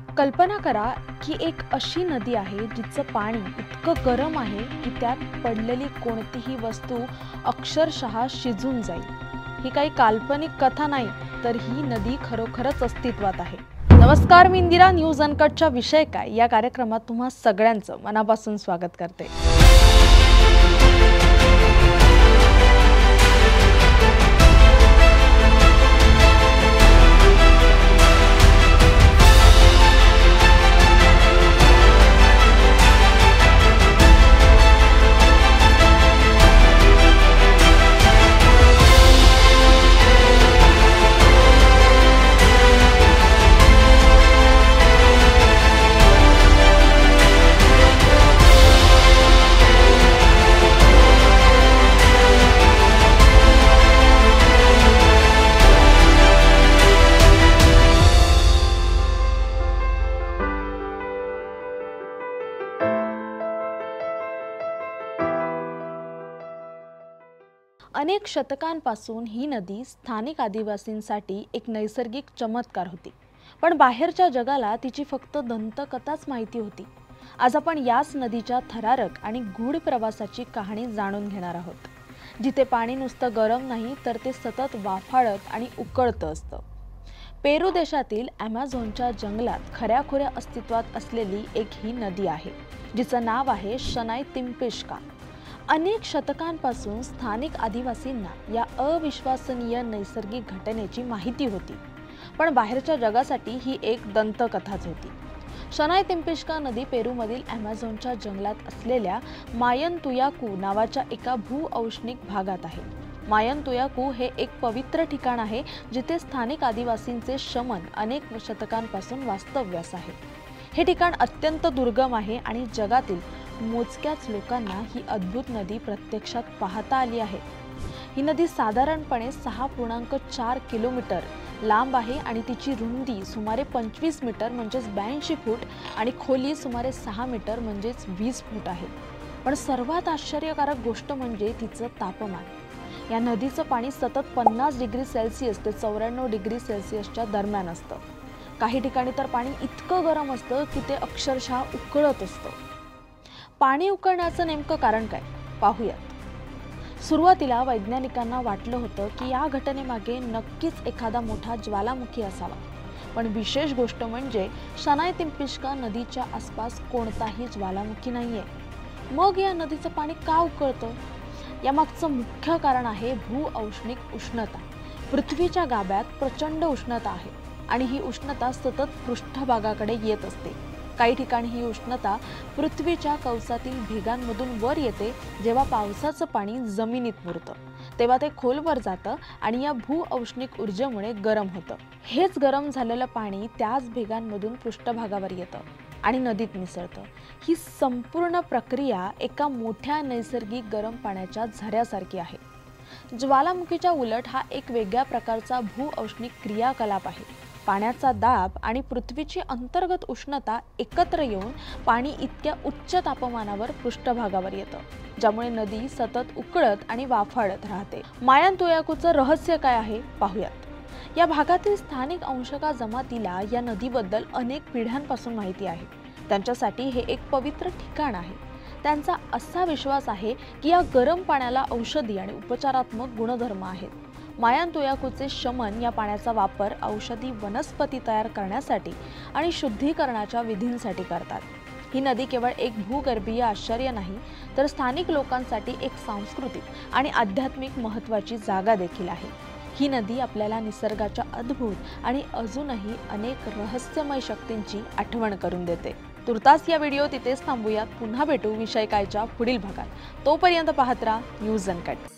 कल्पना करा की एक अशी नदी आहे जिचं पाणी इतकं गरम आहे की त्यात पडलेली कोणतीही वस्तू अक्षरशः शिजून जाईल। ही काही काल्पनिक कथा नाही, तर ही नदी खरोखरच अस्तित्वात आहे। नमस्कार, मी इंदिरा। न्यूज अनकटच्या विषय काय या कार्यक्रमात तुम्हा सगळ्यांचं मनापासून स्वागत करते। अनेक शतकांपासून ही नदी स्थानिक आदिवासींसाठी एक नैसर्गिक चमत्कार होती, पण बाहेरच्या जगाला तिची फक्त दंतकथाच माहिती होती। आज आपण याच नदीच्या थरारक आणि गूढ प्रवासाची कहाणी जाणून घेणार आहोत, जिथे पाणी नुसतं गरम नाही तर ते सतत वाफाळत आणि उकळतं असतं। पेरू देशातील ॲमेझॉनच्या जंगलात खऱ्याखुऱ्या अस्तित्वात असलेली एक ही नदी आहे, जिचं नाव आहे शनाय तिम्पिश्का। अनेक शतकांपासून स्थानिक आदिवासींना या अविश्वसनीय नैसर्गिक घटनेची माहिती होती, पण बाहेरच्या जगासाठी ही एक दंतकथाच होती। शनाय तिम्पिश्का नदी पेरूमधील ॲमेझॉनच्या जंगलात असलेल्या मायनतुयाकू नावाच्या एका भूऔष्णिक भागात आहे। मायनतुयाकू हे एक पवित्र ठिकाण आहे, जिथे स्थानिक आदिवासींचे शमन अनेक शतकांपासून वास्तव्यास आहे। हे ठिकाण अत्यंत दुर्गम आहे आणि जगातील मोजक्याच लोकांना ही अद्भुत नदी प्रत्यक्षात पाहता आली आहे। ही नदी साधारणपणे 6.4 किलोमीटर लांब आहे आणि तिची रुंदी सुमारे 25 मीटर म्हणजेच 82 फूट आणि खोली सुमारे 6 मीटर म्हणजेच 20 फूट आहे। पण सर्वात आश्चर्यकारक गोष्ट म्हणजे तिचं तापमान। या नदीचं पाणी सतत 50 डिग्री सेल्सिअस ते 94 डिग्री सेल्सिअसच्या दरम्यान असतं। काही ठिकाणी तर पाणी इतकं गरम असतं की ते अक्षरशः उकळत असतं। पाणी उकळण्याचं नेमकं कारण काय पाहूयात। सुरुवातीला वैज्ञानिकांना वाटलं होतं की या घटनेमागे नक्कीच एखादा मोठा ज्वालामुखी असावा, पण विशेष गोष्ट म्हणजे शनाय तिम्पिश्का नदीच्या आसपास कोणताही ज्वालामुखी नाहीये। मग या नदीचं पाणी का उकळतं? यामागचं मुख्य कारण आहे भूऔष्णिक उष्णता। पृथ्वीच्या गाभ्यात प्रचंड उष्णता आहे आणि ही उष्णता सतत पृष्ठभागाकडे येत असते। काही ठिकाणी ही उष्णता पृथ्वीच्या कवचातील भेगांमधून वर येते। जेव्हा पावसाचं पाणी जमिनीत मुरतं तेव्हा ते खोलवर जातं आणि या भूऔष्णिक ऊर्जेमुळे गरम होतं। हेच गरम झालेलं पाणी त्याच भेगांमधून पृष्ठभागावर येतं आणि नदीत मिसळतं। ही संपूर्ण प्रक्रिया एका मोठ्या नैसर्गिक गरम पाण्याच्या झऱ्यासारखी आहे। ज्वालामुखीच्या उलट हा एक वेगळ्या प्रकारचा भूऔष्णिक क्रियाकलाप आहे। पाण्याचा दाब आणि पृथ्वीची अंतर्गत उष्णता एकत्र येऊन पाणी इतक्या उच्च तापमानावर पृष्ठभागावर येतं, ज्यामुळे नदी सतत उकळत आणि वाफाळत राहते। मायनतुयाकूचं रहस्य काय आहे पाहूयात। या भागातील स्थानिक अंशका जमातीला या नदीबद्दल अनेक पिढ्यांपासून माहिती आहे। त्यांच्यासाठी हे एक पवित्र ठिकाण आहे। त्यांचा असा विश्वास आहे की या गरम पाण्याला औषधी आणि उपचारात्मक गुणधर्म आहेत। मायनतुयाकूचे शमन या पाण्याचा वापर औषधी वनस्पती तयार करण्यासाठी आणि शुद्धीकरणाच्या विधींसाठी करतात। ही नदी केवळ एक भूगर्भीय आश्चर्य नाही, तर स्थानिक लोकांसाठी एक सांस्कृतिक आणि आध्यात्मिक महत्त्वाची जागा देखील आहे। ही नदी आपल्याला निसर्गाच्या अद्भुत आणि अजूनही अनेक रहस्यमय शक्तींची आठवण करून देते। तुर्तास या व्हिडिओ तिथेच थांबूयात। पुन्हा भेटू विषय कायच्या पुढील भागात। तोपर्यंत पाहत राहा न्यूज अनकट।